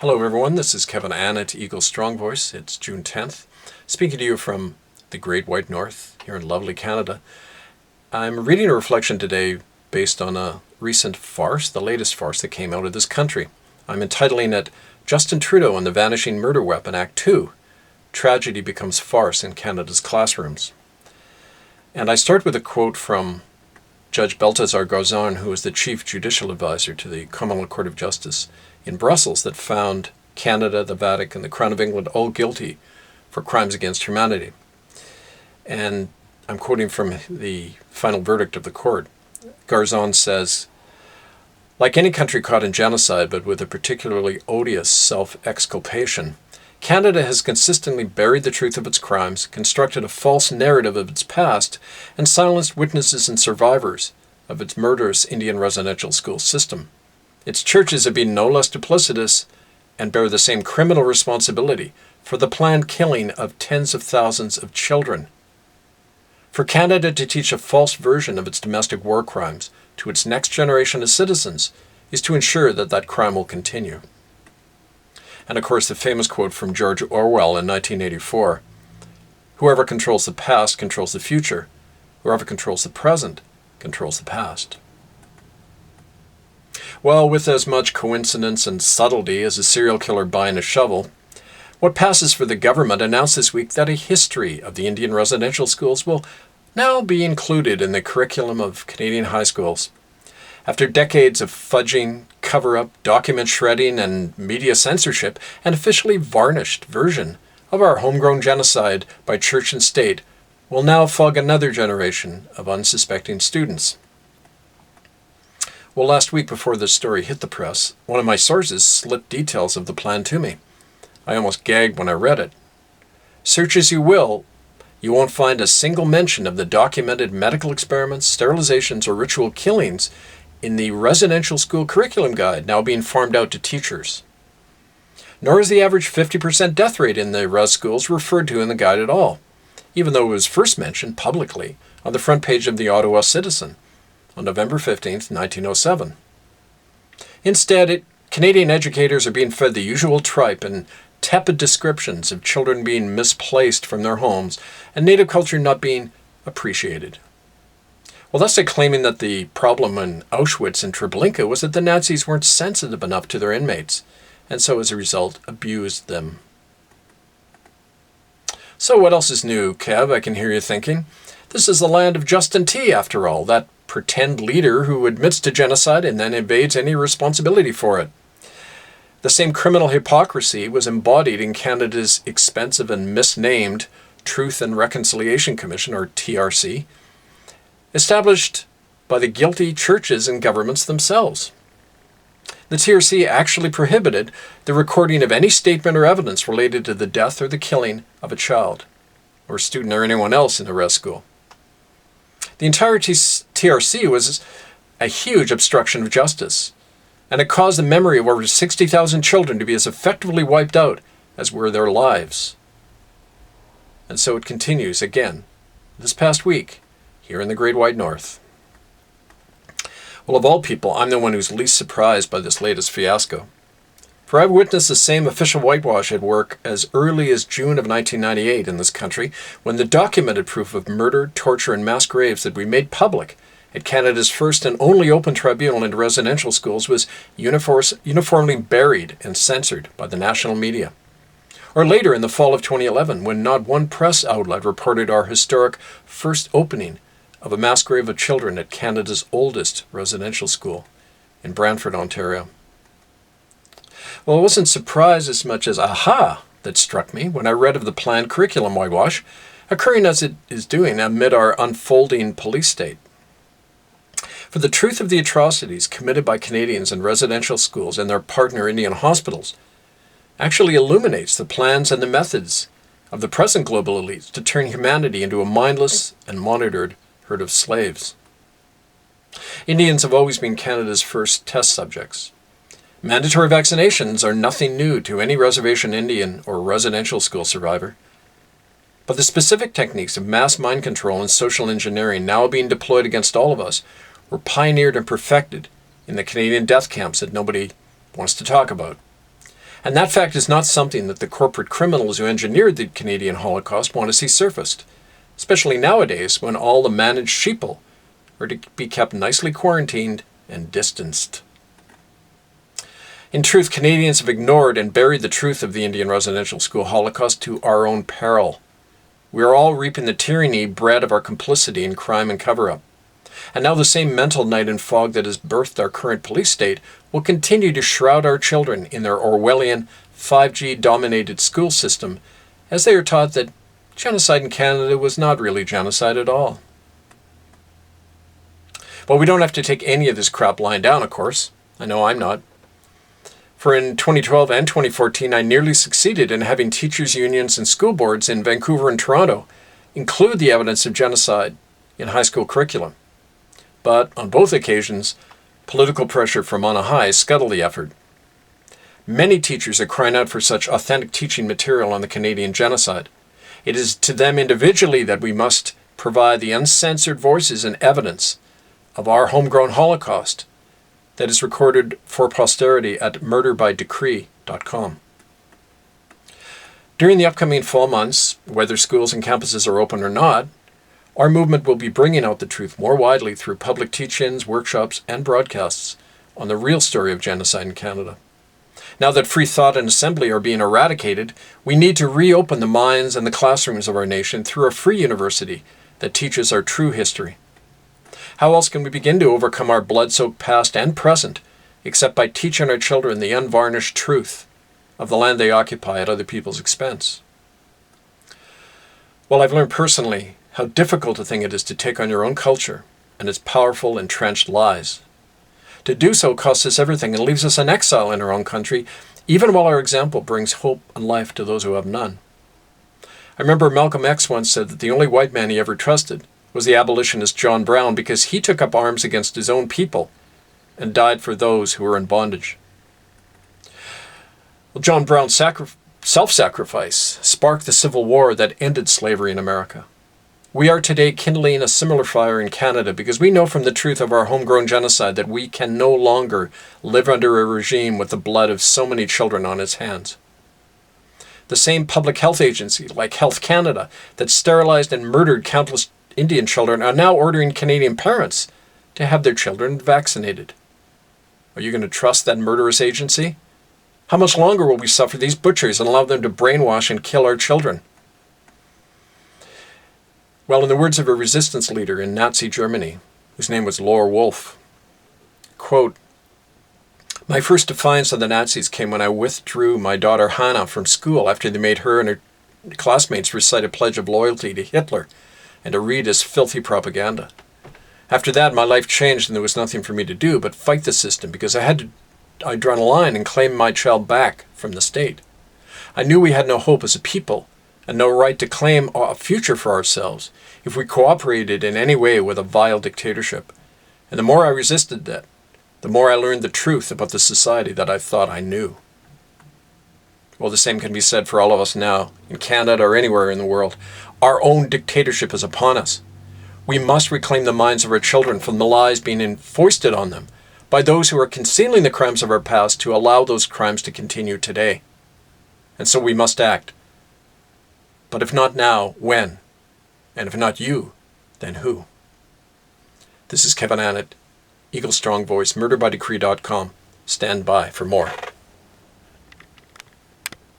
Hello everyone, this is Kevin Ann at Eagle Strong Voice. It's June 10th, speaking to you from the Great White North here in lovely Canada. I'm reading a reflection today based on a recent farce, the latest farce that came out of this country. I'm entitling it Justin Trudeau and the Vanishing Murder Weapon Act 2, Tragedy Becomes Farce in Canada's Classrooms. And I start with a quote from Judge Balthazar Garzon, who is the Chief Judicial Advisor to the Commonwealth Court of Justice in Brussels, that found Canada, the Vatican, the Crown of England all guilty for crimes against humanity. And I'm quoting from the final verdict of the court. Garzon says, "Like any country caught in genocide, but with a particularly odious self-exculpation, Canada has consistently buried the truth of its crimes, constructed a false narrative of its past, and silenced witnesses and survivors of its murderous Indian residential school system. Its churches have been no less duplicitous and bear the same criminal responsibility for the planned killing of tens of thousands of children. For Canada to teach a false version of its domestic war crimes to its next generation of citizens is to ensure that that crime will continue." And of course, the famous quote from George Orwell in 1984, "Whoever controls the past controls the future. Whoever controls the present controls the past." Well, with as much coincidence and subtlety as a serial killer buying a shovel, what passes for the government announced this week that a history of the Indian residential schools will now be included in the curriculum of Canadian high schools. After decades of fudging, cover-up, document shredding, and media censorship, an officially varnished version of our homegrown genocide by church and state will now fog another generation of unsuspecting students. Well, last week before this story hit the press, one of my sources slipped details of the plan to me. I almost gagged when I read it. Search as you will, you won't find a single mention of the documented medical experiments, sterilizations, or ritual killings in the residential school curriculum guide now being farmed out to teachers. Nor is the average 50% death rate in the res schools referred to in the guide at all, even though it was first mentioned publicly on the front page of the Ottawa Citizen on November 15, 1907. Instead, Canadian educators are being fed the usual tripe and tepid descriptions of children being misplaced from their homes and Native culture not being appreciated. Well, thus they're claiming that the problem in Auschwitz and Treblinka was that the Nazis weren't sensitive enough to their inmates, and so as a result abused them. So what else is new, Kev? I can hear you thinking. This is the land of Justin T, after all, that pretend leader who admits to genocide and then evades any responsibility for it. The same criminal hypocrisy was embodied in Canada's expensive and misnamed Truth and Reconciliation Commission, or TRC, established by the guilty churches and governments themselves. The TRC actually prohibited the recording of any statement or evidence related to the death or the killing of a child, or student, or anyone else in the res school. The entire TRC was a huge obstruction of justice, and it caused the memory of over 60,000 children to be as effectively wiped out as were their lives. And so it continues again this past week here in the Great White North. Well, of all people, I'm the one who's least surprised by this latest fiasco. For I've witnessed the same official whitewash at work as early as June of 1998 in this country, when the documented proof of murder, torture, and mass graves that we made public at Canada's first and only open tribunal into residential schools was uniformly buried and censored by the national media. Or later in the fall of 2011, when not one press outlet reported our historic first opening of a mass grave of children at Canada's oldest residential school in Brantford, Ontario. Well, I wasn't surprised as much as aha that struck me when I read of the planned curriculum whitewash, occurring as it is doing amid our unfolding police state. For the truth of the atrocities committed by Canadians in residential schools and their partner Indian hospitals actually illuminates the plans and the methods of the present global elites to turn humanity into a mindless and monitored herd of slaves. Indians have always been Canada's first test subjects. Mandatory vaccinations are nothing new to any reservation Indian or residential school survivor. But the specific techniques of mass mind control and social engineering now being deployed against all of us were pioneered and perfected in the Canadian death camps that nobody wants to talk about. And that fact is not something that the corporate criminals who engineered the Canadian Holocaust want to see surfaced, especially nowadays when all the managed sheeple are to be kept nicely quarantined and distanced. In truth, Canadians have ignored and buried the truth of the Indian Residential School Holocaust to our own peril. We are all reaping the tyranny bred of our complicity in crime and cover-up. And now the same mental night and fog that has birthed our current police state will continue to shroud our children in their Orwellian, 5G-dominated school system as they are taught that genocide in Canada was not really genocide at all. Well, we don't have to take any of this crap lying down, of course. I know I'm not. For in 2012 and 2014, I nearly succeeded in having teachers' unions and school boards in Vancouver and Toronto include the evidence of genocide in high school curriculum. But on both occasions, political pressure from on high scuttled the effort. Many teachers are crying out for such authentic teaching material on the Canadian genocide. It is to them individually that we must provide the uncensored voices and evidence of our homegrown Holocaust that is recorded for posterity at murderbydecree.com. During the upcoming fall months, whether schools and campuses are open or not, our movement will be bringing out the truth more widely through public teach-ins, workshops, and broadcasts on the real story of genocide in Canada. Now that free thought and assembly are being eradicated, we need to reopen the minds and the classrooms of our nation through a free university that teaches our true history. How else can we begin to overcome our blood-soaked past and present except by teaching our children the unvarnished truth of the land they occupy at other people's expense? Well, I've learned personally how difficult a thing it is to take on your own culture and its powerful, entrenched lies. To do so costs us everything and leaves us in exile in our own country, even while our example brings hope and life to those who have none. I remember Malcolm X once said that the only white man he ever trusted was the abolitionist John Brown because he took up arms against his own people and died for those who were in bondage. Well, John Brown's self-sacrifice sparked the Civil War that ended slavery in America. We are today kindling a similar fire in Canada because we know from the truth of our homegrown genocide that we can no longer live under a regime with the blood of so many children on its hands. The same public health agency, like Health Canada, that sterilized and murdered countless Indian children are now ordering Canadian parents to have their children vaccinated. Are you going to trust that murderous agency? How much longer will we suffer these butchers and allow them to brainwash and kill our children? Well, in the words of a resistance leader in Nazi Germany, whose name was Laura Wolf, quote, "My first defiance of the Nazis came when I withdrew my daughter Hannah from school after they made her and her classmates recite a pledge of loyalty to Hitler and to read his filthy propaganda. After that, my life changed and there was nothing for me to do but fight the system because I'd drawn a line and claimed my child back from the state. I knew we had no hope as a people and no right to claim a future for ourselves if we cooperated in any way with a vile dictatorship. And the more I resisted that, the more I learned the truth about the society that I thought I knew." Well, the same can be said for all of us now, in Canada or anywhere in the world. Our own dictatorship is upon us. We must reclaim the minds of our children from the lies being foisted on them by those who are concealing the crimes of our past to allow those crimes to continue today. And so we must act. But if not now, when? And if not you, then who? This is Kevin Annett, Eagle Strong Voice, murderbydecree.com. Stand by for more.